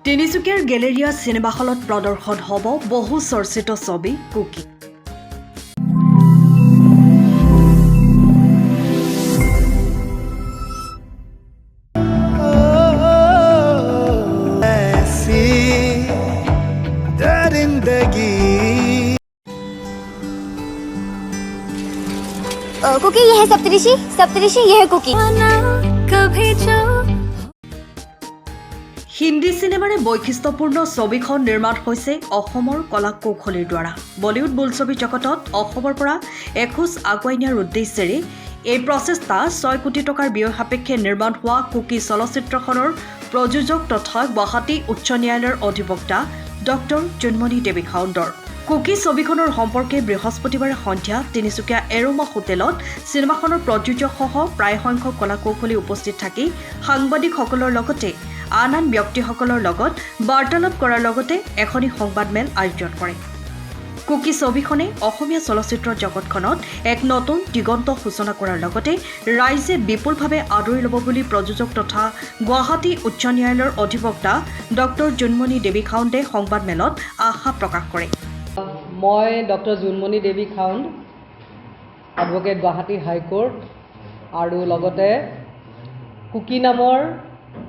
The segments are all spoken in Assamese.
তিনিচুকীয়াৰ গেলেৰিয়া চিনেমা হলত প্ৰদৰ্শন হ'ব বহু চৰ্চিত ছবি কুকি। कुकी ये है सप्तऋषि, सप्तऋषि ये है कुकी। হিন্দী চিনেমাৰে বৈশিষ্ট্যপূৰ্ণ ছবিখন নিৰ্মাণ হৈছে অসমৰ কলা কৌশলীৰ দ্বাৰা। বলিউড বোলছবি জগতত অসমৰ পৰা এখোজ আগুৱাই নিয়াৰ উদ্দেশ্যেৰে এই প্ৰচেষ্টা 6 কোটি টকাৰ ব্যয় সাপেক্ষে নিৰ্মাণ হোৱা কুকি চলচ্চিত্ৰখনৰ প্ৰযোজক তথা গুৱাহাটী উচ্চ ন্যায়ালয়ৰ অধিবক্তা ডক্টৰ জোনমণি দেৱী খাউণ্ডৰ। কুকি ছবিখনৰ সম্পৰ্কে বৃহস্পতিবাৰে সন্ধিয়া তিনিচুকীয়া এৰোমা হোটেলত চিনেমাখনৰ প্ৰযোজকসহ প্ৰায় সংখ্যক কলা কৌশলী উপস্থিত থাকি সাংবাদিকসকলৰ লগতে আন ব্যক্তিসকলৰ লগত বাৰ্তালাপ কৰাৰ লগতে এখনি সংবাদমেল আয়োজন কৰে। কুকি ছবিখনে অসমীয়া চলচ্চিত্ৰ জগতখনত এক নতুন দিগন্ত সূচনা কৰাৰ লগতে ৰাইজে বিপুলভাৱে আদৰি ল'ব বুলি প্ৰযোজক তথা গুৱাহাটী উচ্চ ন্যায়ালয়ৰ অধিবক্তা ডক্টৰ জোনমণি দেৱী খাউণ্ডে সংবাদমেলত আশা প্ৰকাশ কৰে। মই ডক্টৰ জোনমণি দেৱী খাউণ্ড, এডভোকেট গুৱাহাটী হাইকোৰ্ট, আৰু লগতে কুকি নামৰ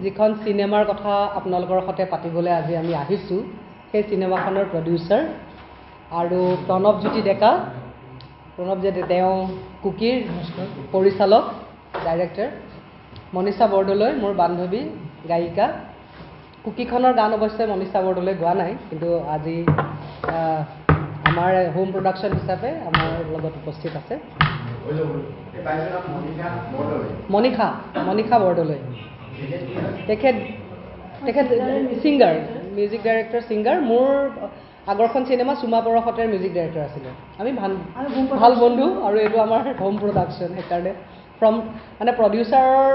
যিখন চিনেমাৰ কথা আপোনালোকৰ সৈতে পাতিবলৈ আজি আমি আহিছোঁ, সেই চিনেমাখনৰ প্ৰডিউচাৰ আৰু প্ৰণৱজ্যোতি ডেকা। প্ৰণৱজ্যোতি তেওঁ কুকিৰ পৰিচালক, ডাইৰেক্টৰ। মনীষা বৰদলৈ মোৰ বান্ধৱী গায়িকা। কুকিখনৰ গান অৱশ্যে মনীষা বৰদলৈ গোৱা নাই, কিন্তু আজি আমাৰ হোম প্ৰডাকশ্যন হিচাপে আমাৰ লগত উপস্থিত আছে মনীষা বৰদলৈ। তেখেত ছিংগাৰ, মিউজিক ডাইৰেক্টৰ, ছিংগাৰ। মোৰ আগৰখন চিনেমা চুমা পৰসতেৰ মিউজিক ডাইৰেক্টৰ আছিলে। আমি ভাল বন্ধু, আৰু এইটো আমাৰ হোম প্ৰডাকশ্যন। সেইকাৰণে মানে প্ৰডিউচাৰৰ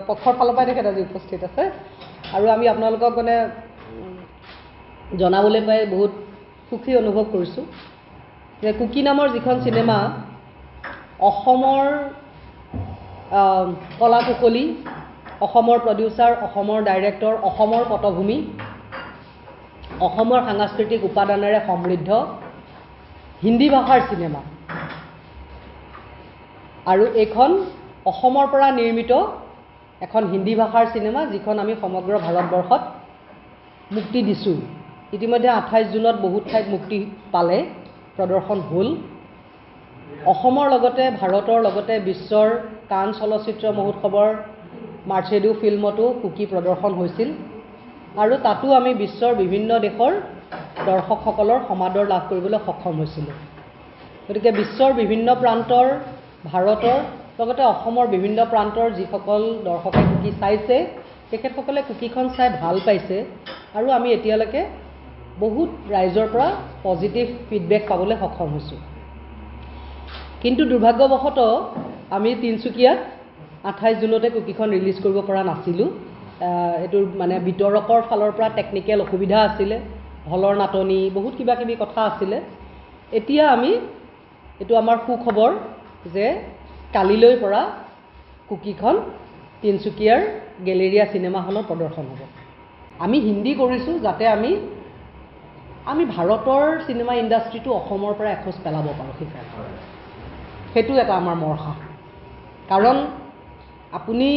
পক্ষৰ ফালৰ পৰাই তেখেত আজি উপস্থিত আছে। আৰু আমি আপোনালোকক মানে জনাবলৈ পাই বহুত সুখী অনুভৱ কৰিছোঁ যে কুকি নামৰ যিখন চিনেমা অসমৰ কলা কৌশলী, অসমৰ প্ৰডিউচাৰ, অসমৰ ডাইৰেক্টৰ, অসমৰ পটভূমি, অসমৰ সাংস্কৃতিক উপাদানেৰে সমৃদ্ধ হিন্দী ভাষাৰ চিনেমা। আৰু এইখন অসমৰ পৰা নিৰ্মিত এখন হিন্দী ভাষাৰ চিনেমা, যিখন আমি সমগ্ৰ ভাৰতবৰ্ষত মুক্তি দিছোঁ। ইতিমধ্যে 28 জুনত বহুত ঠাইত মুক্তি পালে, প্ৰদৰ্শন হ'ল। অসমৰ লগতে ভাৰতৰ লগতে বিশ্বৰ কান চলচ্চিত্ৰ মহোৎসৱৰ মাৰ্চেডু ফিল্মতো কুকি প্ৰদৰ্শন হৈছিল, আৰু তাতো আমি বিশ্বৰ বিভিন্ন দেশৰ দৰ্শকসকলৰ সমাদৰ লাভ কৰিবলৈ সক্ষম হৈছিলোঁ। গতিকে বিশ্বৰ বিভিন্ন প্ৰান্তৰ, ভাৰতৰ লগতে অসমৰ বিভিন্ন প্ৰান্তৰ যিসকল দৰ্শকে কুকি চাইছে, তেখেতসকলে কুকিখন চাই ভাল পাইছে, আৰু আমি এতিয়ালৈকে বহুত ৰাইজৰ পৰা পজিটিভ ফিডবেক পাবলৈ সক্ষম হৈছোঁ। কিন্তু দুৰ্ভাগ্যবশতঃ আমি তিনিচুকীয়াত 28 জুনতে কুকিখন ৰিলিজ কৰিব পৰা নাছিলোঁ। এইটোৰ মানে বিতৰকৰ ফালৰ পৰা টেকনিকেল অসুবিধা আছিলে, হলৰ নাটনি, বহুত কিবা কিবি কথা আছিলে। এতিয়া এইটো আমাৰ সুখবৰ যে কালিলৈ পৰা কুকিখন তিনিচুকীয়াৰ গেলেৰিয়া চিনেমা হলত প্ৰদৰ্শন হ'ব। আমি হিন্দী কৰিছোঁ যাতে আমি ভাৰতৰ চিনেমা ইণ্ডাষ্ট্ৰিটো অসমৰ পৰা এখোজ পেলাব পাৰোঁ। সেইটো এটা আমাৰ মৰ্ষা। কাৰণ আপুনি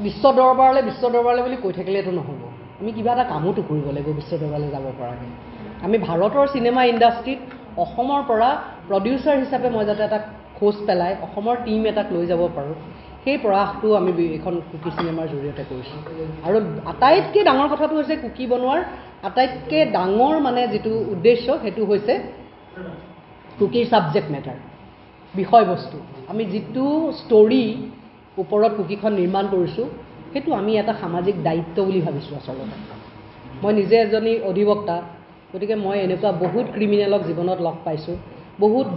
বিশ্ব দৰবাৰলৈ বুলি কৈ থাকিলেতো নহ'ব। আমি কিবা এটা কামোতো কৰিব লাগিব বিশ্ব দৰবাৰলৈ যাব পৰাকৈ। আমি ভাৰতৰ চিনেমা ইণ্ডাষ্ট্ৰিত অসমৰ পৰা প্ৰডিউচাৰ হিচাপে মই যাতে এটা খোজ পেলাই অসমৰ টীম এটাক লৈ যাব পাৰোঁ, সেই প্ৰয়াসটো আমি এইখন কুকি চিনেমাৰ জৰিয়তে কৰিছোঁ। আৰু আটাইতকৈ ডাঙৰ কথাটো হৈছে কুকি বনোৱাৰ আটাইতকৈ ডাঙৰ মানে যিটো উদ্দেশ্য, সেইটো হৈছে কুকিৰ ছাবজেক্ট মেটাৰ, বিষয়বস্তু। আমি যিটো ষ্টৰী ওপৰত কুকিখন নিৰ্মাণ কৰিছোঁ, সেইটো আমি এটা সামাজিক দায়িত্ব বুলি ভাবিছোঁ আচলতে। মই নিজে এজনী অধিবক্তা, গতিকে মই এনেকুৱা বহুত ক্ৰিমিনেলক জীৱনত লগ পাইছোঁ, বহুত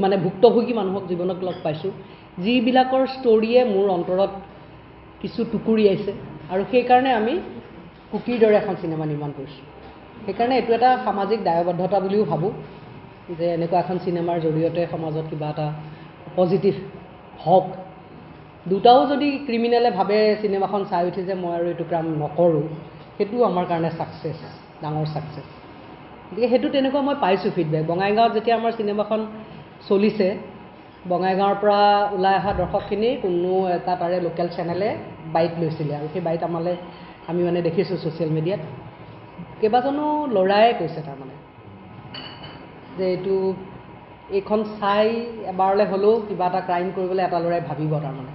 মানে ভুক্তভোগী মানুহক জীৱনত লগ পাইছোঁ, যিবিলাকৰ ষ্টৰীয়ে মোৰ অন্তৰত কিছু টুকুৰিয়াইছে, আৰু সেইকাৰণে আমি কুকিৰ দৰে এখন চিনেমা নিৰ্মাণ কৰিছোঁ। সেইকাৰণে এইটো এটা সামাজিক দায়বদ্ধতা বুলিও ভাবোঁ যে এনেকুৱা এখন চিনেমাৰ জৰিয়তে সমাজত কিবা এটা পজিটিভ হওক, দুটাও যদি ক্ৰিমিনেলে ভাবে চিনেমাখন চাই উঠি যে মই আৰু এইটো কাম নকৰোঁ, সেইটোও আমাৰ কাৰণে ছাকচেছ, ডাঙৰ ছাকচেছ। গতিকে সেইটো তেনেকুৱা মই পাইছোঁ ফিডবেক। বঙাইগাঁৱত যেতিয়া আমাৰ চিনেমাখন চলিছে, বঙাইগাঁৱৰ পৰা ওলাই অহা দৰ্শকখিনিৰ কোনো এটা তাৰে লোকেল চেনেলে বাইট লৈছিলে, আৰু সেই বাইট আমি মানে দেখিছোঁ ছ'চিয়েল মিডিয়াত। কেইবাজনো ল'ৰাই কৈছে তাৰমানে যে এইখন চাই এবাৰলৈ হ'লেও কিবা এটা ক্ৰাইম কৰিবলৈ এটা ল'ৰাই ভাবিব তাৰমানে।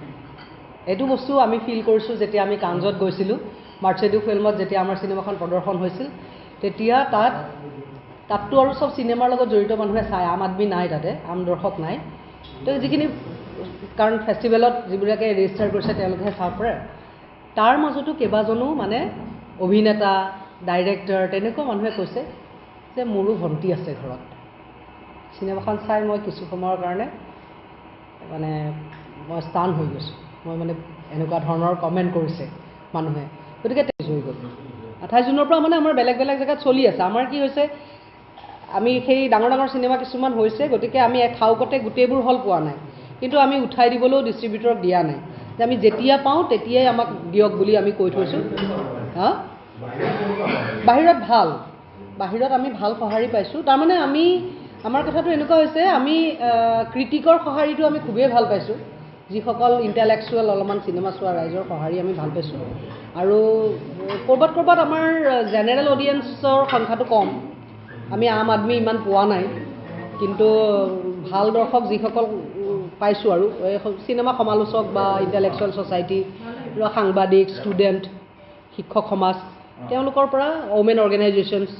এইটো বস্তু আমি ফিল কৰিছোঁ যেতিয়া আমি কাঞ্জত গৈছিলোঁ, মাৰ্চেডু ফিল্মত যেতিয়া আমাৰ চিনেমাখন প্ৰদৰ্শন হৈছিল, তেতিয়া তাততো আৰু চব চিনেমাৰ লগত জড়িত মানুহে চায়, আম আদমি নাই তাতে, আম দৰ্শক নাই। তো যিখিনি, কাৰণ ফেষ্টিভেলত যিবিলাকে ৰেজিষ্টাৰ কৰিছে তেওঁলোকেহে চাব পাৰে। তাৰ মাজতো কেইবাজনো মানে অভিনেতা, ডাইৰেক্টৰ, তেনেকুৱা মানুহে কৈছে যে মোৰো ভণ্টি আছে ঘৰত, চিনেমাখন চাই মই কিছু সময়ৰ কাৰণে মানে মই ষ্টান হৈ গৈছোঁ, মই মানে এনেকুৱা ধৰণৰ কমেণ্ট কৰিছে মানুহে। গতিকে হৈ গ'ল 28 জুনৰ পৰা মানে আমাৰ বেলেগ বেলেগ জেগাত চলি আছে। আমাৰ কি হৈছে, আমি সেই ডাঙৰ ডাঙৰ চিনেমা কিছুমান হৈছে, গতিকে আমি খাওকতে গোটেইবোৰ হল পোৱা নাই, কিন্তু আমি উঠাই দিবলৈও ডিষ্ট্ৰিবিউটৰক দিয়া নাই যে আমি যেতিয়া পাওঁ তেতিয়াই আমাক দিয়ক বুলি আমি কৈ থৈছোঁ। বাহিৰত ভাল, বাহিৰত আমি ভাল সঁহাৰি পাইছোঁ। তাৰমানে আমাৰ কথাটো এনেকুৱা হৈছে, আমি ক্ৰিটিকৰ সঁহাৰিটো আমি খুবেই ভাল পাইছোঁ, যিসকল ইণ্টেলেকচুৱেল অলপমান চিনেমা চোৱা ৰাইজৰ সঁহাৰি আমি ভাল পাইছোঁ। আৰু ক'ৰবাত আমাৰ জেনেৰেল অডিয়েঞ্চৰ সংখ্যাটো কম, আমি আম আদমি ইমান পোৱা নাই, কিন্তু ভাল দৰ্শক যিসকল পাইছোঁ আৰু চিনেমা সমালোচক বা ইণ্টেলেকচুৱেল ছ'চাইটি, সাংবাদিক, ষ্টুডেণ্ট, শিক্ষক সমাজ, তেওঁলোকৰ পৰা ওমেন অৰ্গেনাইজেশ্যনছ,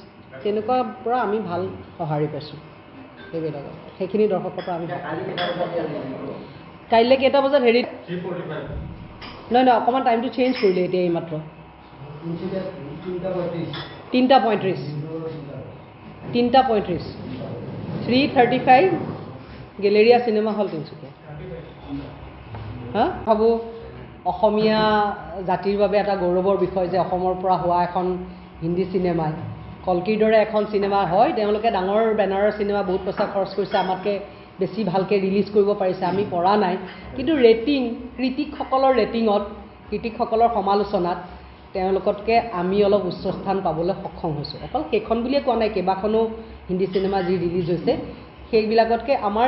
তেনেকুৱাৰ পৰা আমি ভাল সঁহাৰি পাইছোঁ। সেইখিনি দৰ্শকৰ পৰা আমি কাইলৈ কেইটা বজাত হেৰিত নহয় অকণমান টাইমটো চেঞ্জ কৰিলে এতিয়া এইমাত্ৰ 3:35 3:35 গেলেৰিয়া চিনেমা হল তিনিচুকীয়া। ভাবোঁ অসমীয়া জাতিৰ বাবে এটা গৌৰৱৰ বিষয় যে অসমৰ পৰা হোৱা এখন হিন্দী চিনেমাই, কল্কিৰ দৰে এখন চিনেমা হয়, তেওঁলোকে ডাঙৰ বেনাৰৰ চিনেমা বহুত পইচা খৰচ কৰিছে, আমাতকৈ বেছি ভালকৈ ৰিলিজ কৰিব পাৰিছে, আমি পৰা নাই। কিন্তু ৰেটিং, ক্ৰিটিকসকলৰ ৰেটিঙত, ক্ৰিটিকসকলৰ সমালোচনাত তেওঁলোকতকৈ আমি অলপ উচ্চ স্থান পাবলৈ সক্ষম হৈছোঁ। অকল সেইখন বুলিয়ে কোৱা নাই, কেইবাখনো হিন্দী চিনেমা যি ৰিলিজ হৈছে সেইবিলাকতকৈ আমাৰ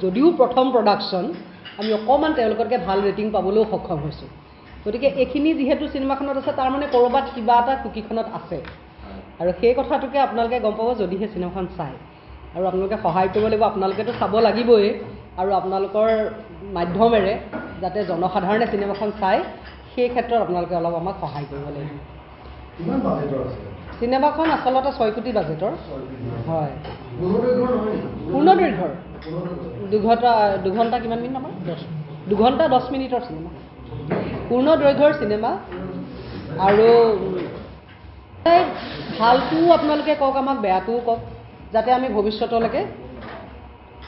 যদিও প্ৰথম প্ৰডাকশ্যন, আমি অকণমান তেওঁলোকতকৈ ভাল ৰেটিং পাবলৈও সক্ষম হৈছোঁ। গতিকে এইখিনি যিহেতু চিনেমাখনত আছে, তাৰমানে ক'ৰবাত কিবা এটা কুকিখনত আছে, আৰু সেই কথাটোকে আপোনালোকে গম পাব যদিহে চিনেমাখন চায়। আৰু আপোনালোকে সহায় কৰিব লাগিব, আপোনালোকেতো চাব লাগিবই, আৰু আপোনালোকৰ মাধ্যমেৰে যাতে জনসাধাৰণে চিনেমাখন চায়, সেই ক্ষেত্ৰত আপোনালোকে অলপ আমাক সহায় কৰিব লাগিব। চিনেমাখন আচলতে 6 কোটি বাজেটৰ হয়, পূৰ্ণদৈৰ্ঘ্যৰ 2 ঘণ্টা কিমান মিনিট আমাৰ 2 ঘণ্টা 10 মিনিটৰ চিনেমা, পূৰ্ণদৈৰ্ঘ্যৰ চিনেমা। আৰু ভালটোও আপোনালোকে কওক আমাক, বেয়াটোও কওক, যাতে আমি ভৱিষ্যতলৈকে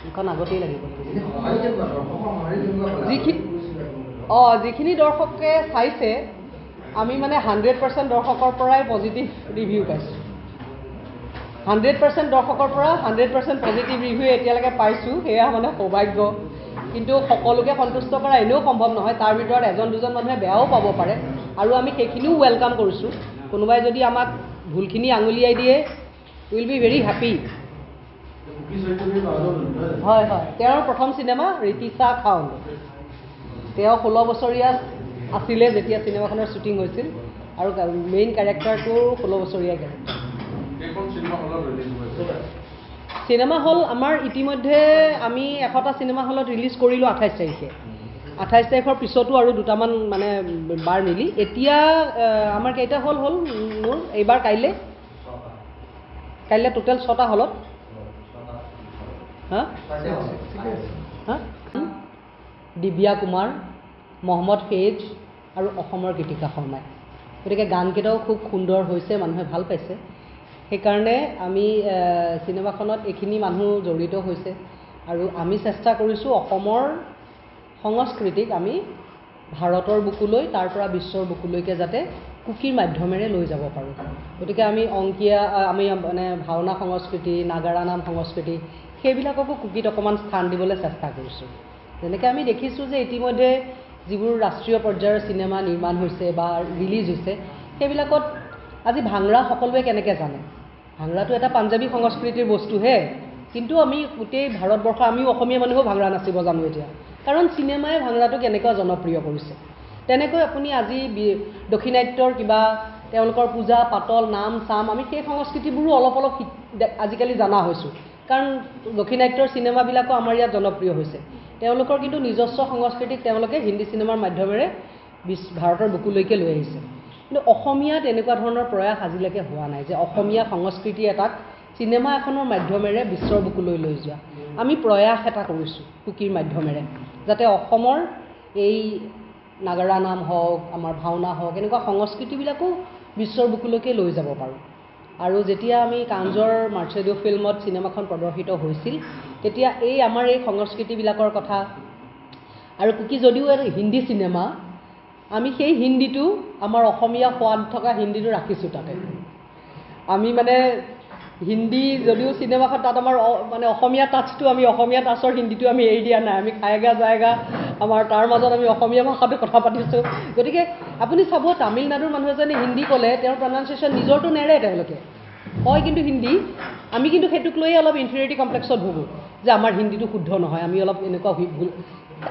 এখন আগতেই লাগিব। যিখিনি দৰ্শকে চাইছে, আমি মানে 100% দৰ্শকৰ পৰাই পজিটিভ ৰিভিউ পাইছোঁ। 100% দৰ্শকৰ পৰা 100% পজিটিভ ৰিভিউ এতিয়ালৈকে পাইছোঁ, সেয়া মানে সৌভাগ্য। কিন্তু সকলোকে সন্তুষ্ট কৰা এনেও সম্ভৱ নহয়, তাৰ ভিতৰত এজন দুজন মানুহে বেয়াও পাব পাৰে, আৰু আমি সেইখিনিও ৱেলকাম কৰিছোঁ। কোনোবাই যদি আমাক ভুলখিনি আঙুলিয়াই দিয়ে, উইল বি ভেৰি হেপী। হয়, তেওঁৰ প্ৰথম চিনেমা ৰিতিশা খাউণ্ড, তেওঁ 16 বছৰীয়া আছিলে যেতিয়া চিনেমাখনৰ শ্বুটিং হৈছিল, আৰু মেইন কেৰেক্টাৰটো 16 বছৰীয়া কেৰেক্টাৰ। চিনেমা হল আমাৰ ইতিমধ্যে আমি 100টা চিনেমা হলত ৰিলিজ কৰিলোঁ 28 তাৰিখে। 28 তাৰিখৰ পিছতো আৰু দুটামান মানে বাৰ মিলি এতিয়া আমাৰ কেইটা হল মোৰ এইবাৰ কাইলৈ টোটেল 6টা হলত। দিব্যা কুমাৰ, মহম্মদ ফেজ আৰু অসমৰ গীতিকা শৰ্মাই। গতিকে গানকেইটাও খুব সুন্দৰ হৈছে, মানুহে ভাল পাইছে। সেইকাৰণে আমি চিনেমাখনত এইখিনি মানুহ জড়িত হৈছে, আৰু আমি চেষ্টা কৰিছোঁ অসমৰ সংস্কৃতিক আমি ভাৰতৰ বুকুলৈ, তাৰ পৰা বিশ্বৰ বুকুলৈকে যাতে কুকিৰ মাধ্যমেৰে লৈ যাব পাৰোঁ। গতিকে আমি আমি মানে ভাওনা সংস্কৃতি, নাগাৰা নাম সংস্কৃতি, সেইবিলাককো কুকিত অকণমান স্থান দিবলৈ চেষ্টা কৰিছোঁ। যেনেকৈ আমি দেখিছোঁ যে ইতিমধ্যে যিবোৰ ৰাষ্ট্ৰীয় পৰ্যায়ৰ চিনেমা নিৰ্মাণ হৈছে বা ৰিলিজ হৈছে সেইবিলাকত আজি ভাংৰা সকলোৱে কেনেকৈ জানে ভাংৰাটো এটা পাঞ্জাবী সংস্কৃতিৰ বস্তুহে কিন্তু আমি গোটেই ভাৰতবৰ্ষ আমিও অসমীয়া মানুহেও ভাংৰা নাচিব জানো এতিয়া কাৰণ চিনেমাই ভাংৰাটো কেনেকৈ জনপ্ৰিয় কৰিছে তেনেকৈ আপুনি আজি দক্ষিণাত্যৰ কিবা তেওঁলোকৰ পূজা পাতল নাম চাম আমি সেই সংস্কৃতিবোৰো অলপ অলপ আজিকালি জানা হৈছোঁ কাৰণ দক্ষিণাত্যৰ চিনেমাবিলাকো আমাৰ ইয়াত জনপ্ৰিয় হৈছে তেওঁলোকৰ কিন্তু নিজস্ব সংস্কৃতিক তেওঁলোকে হিন্দী চিনেমাৰ মাধ্যমেৰে ভাৰতৰ বুকুলৈকে লৈ আহিছে কিন্তু অসমীয়াত এনেকুৱা ধৰণৰ প্ৰয়াস আজিলৈকে হোৱা নাই যে অসমীয়া সংস্কৃতি এটাক চিনেমা এখনৰ মাধ্যমেৰে বিশ্বৰ বুকুলৈ লৈ যোৱা আমি প্ৰয়াস এটা কৰিছোঁ কুকিৰ মাধ্যমেৰে যাতে অসমৰ এই নাগাৰা নাম হওক আমাৰ ভাওনা হওক এনেকুৱা সংস্কৃতিবিলাকো বিশ্বৰ বুকুলৈকে লৈ যাব পাৰোঁ আৰু যেতিয়া আমি কাঞ্জৰ মাৰ্চেডিঅ ফিল্মত চিনেমাখন প্ৰদৰ্শিত হৈছিল তেতিয়া এই আমাৰ এই সংস্কৃতিবিলাকৰ কথা আৰু কুকি যদিও হিন্দী চিনেমা আমি সেই হিন্দীটো আমাৰ অসমীয়া সোৱাদ থকা হিন্দীটো ৰাখিছোঁ তাতে আমি মানে হিন্দী যদিও চিনেমাখন তাত আমাৰ মানে অসমীয়া টাচটো আমি অসমীয়া টাচৰ হিন্দীটো আমি এৰি দিয়া নাই আমি খায়গা যায়গা আমাৰ তাৰ মাজত আমি অসমীয়া ভাষাটো কথা পাতিছোঁ গতিকে আপুনি চাব তামিলনাডুৰ মানুহ এজনে হিন্দী ক'লে তেওঁৰ প্ৰনাউন্সিয়েশ্যন নিজৰটো নেৰে তেওঁলোকে হয় কিন্তু হিন্দী আমি কিন্তু সেইটোক লৈয়ে অলপ ইনফেৰিয়ৰিটি কমপ্লেক্সত ভোগোঁ যে আমাৰ হিন্দীটো শুদ্ধ নহয় আমি অলপ এনেকুৱা ভুল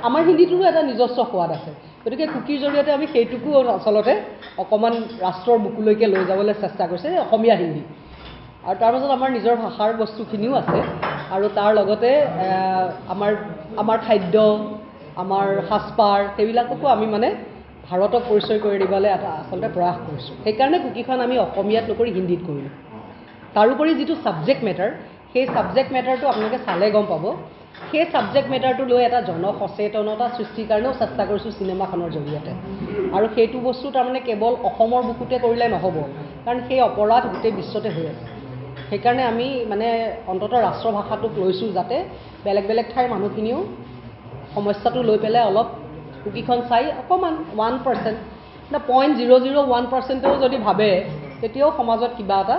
আমাৰ হিন্দীটোৰো এটা নিজস্ব সোৱাদ আছে গতিকে কুকিৰ জৰিয়তে আমি সেইটোকো আচলতে অকণমান ৰাষ্ট্ৰৰ বুকুলৈকে লৈ যাবলৈ চেষ্টা কৰিছে অসমীয়া হিন্দী আৰু তাৰ মাজত আমাৰ নিজৰ ভাষাৰ বস্তুখিনিও আছে আৰু তাৰ লগতে আমাৰ খাদ্য আমাৰ সাজপাৰ সেইবিলাককো আমি মানে ভাৰতক পৰিচয় কৰি দিবলৈ এটা আচলতে প্ৰয়াস কৰিছোঁ সেইকাৰণে কুকিখন আমি অসমীয়াত নকৰি হিন্দীত কৰিলোঁ তাৰোপৰি যিটো ছাবজেক্ট মেটাৰ সেই ছাবজেক্ট মেটাৰটো আপোনালোকে চালে গম পাব সেই ছাবজেক্ট মেটাৰটো লৈ এটা জনসচেতনতা সৃষ্টিৰ কাৰণেও চেষ্টা কৰিছোঁ চিনেমাখনৰ জৰিয়তে আৰু সেইটো বস্তু তাৰমানে কেৱল অসমৰ বুকুতে কৰিলে নহ'ব কাৰণ সেই অপৰাধ গোটেই বিশ্বতে হৈ আছে সেইকাৰণে আমি মানে অন্ততঃ ৰাষ্ট্ৰভাষাটোক লৈছোঁ যাতে বেলেগ বেলেগ ঠাইৰ মানুহখিনিও সমস্যাটো লৈ পেলাই অলপ কুকিখন চাই অকণমান 1% না 0.001%ও যদি ভাবে তেতিয়াও সমাজত কিবা এটা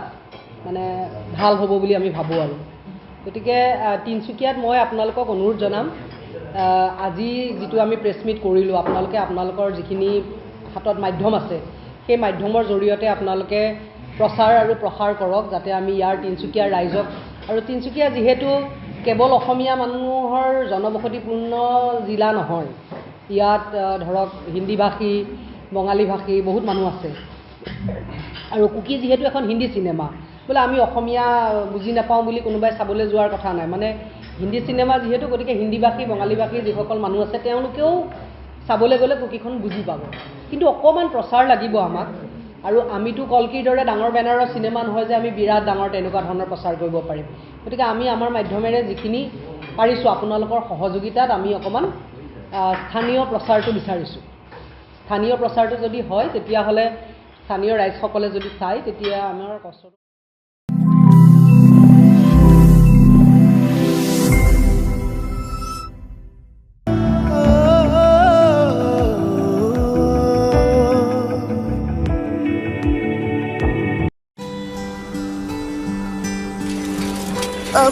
মানে ভাল হ'ব বুলি আমি ভাবোঁ আৰু গতিকে তিনিচুকীয়াত মই আপোনালোকক অনুৰোধ জনাম আজি যিটো আমি প্ৰেছ মিট কৰিলোঁ আপোনালোকে আপোনালোকৰ যিখিনি হাতত মাধ্যম আছে সেই মাধ্যমৰ জৰিয়তে আপোনালোকে প্ৰচাৰ আৰু প্ৰসাৰ কৰক যাতে আমি ইয়াৰ তিনিচুকীয়াৰ ৰাইজক আৰু তিনিচুকীয়া যিহেতু কেৱল অসমীয়া মানুহৰ জনবসতিপূৰ্ণ জিলা নহয় ইয়াত ধৰক হিন্দীভাষী বঙালীভাষী বহুত মানুহ আছে আৰু কুকি যিহেতু এখন হিন্দী চিনেমা বোলে আমি অসমীয়া বুজি নাপাওঁ বুলি কোনোবাই চাবলৈ যোৱাৰ কথা নাই মানে হিন্দী চিনেমা যিহেতু গতিকে হিন্দীভাষী বঙালীভাষী যিসকল মানুহ আছে তেওঁলোকেও চাবলৈ গ'লে কুকিখন বুজি পাব কিন্তু অকণমান প্ৰচাৰ লাগিব আমাক আৰু আমিতো কলকিৰ দৰে ডাঙৰ বেনাৰৰ চিনেমা নহয় যে আমি বিৰাট ডাঙৰ তেনেকুৱা ধৰণৰ প্ৰচাৰ কৰিব পাৰিম গতিকে আমি আমাৰ মাধ্যমেৰে যিখিনি পাৰিছোঁ আপোনালোকৰ সহযোগিতাত আমি অকণমান স্থানীয় প্ৰচাৰটো বিচাৰিছোঁ স্থানীয় প্ৰচাৰটো যদি হয় তেতিয়াহ'লে স্থানীয় ৰাইজসকলে যদি চায় তেতিয়া আমাৰ কষ্টটো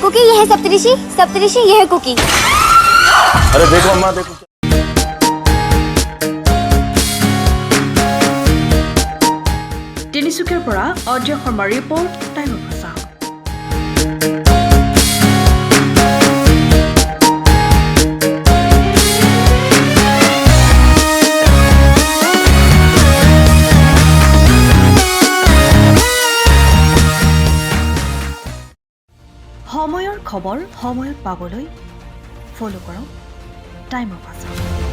कुकी ये है सप्तऋषि ये है कुकी अरे देखो अम्मा देखो তিনিচুকীয়াৰ পৰা অজয় শৰ্মাৰ ৰিপৰ্ট টাইমৰ ভাষা সময়ৰ খবৰ সময়ত পাবলৈ ফ'ল' কৰক টাইমৰ ভাষা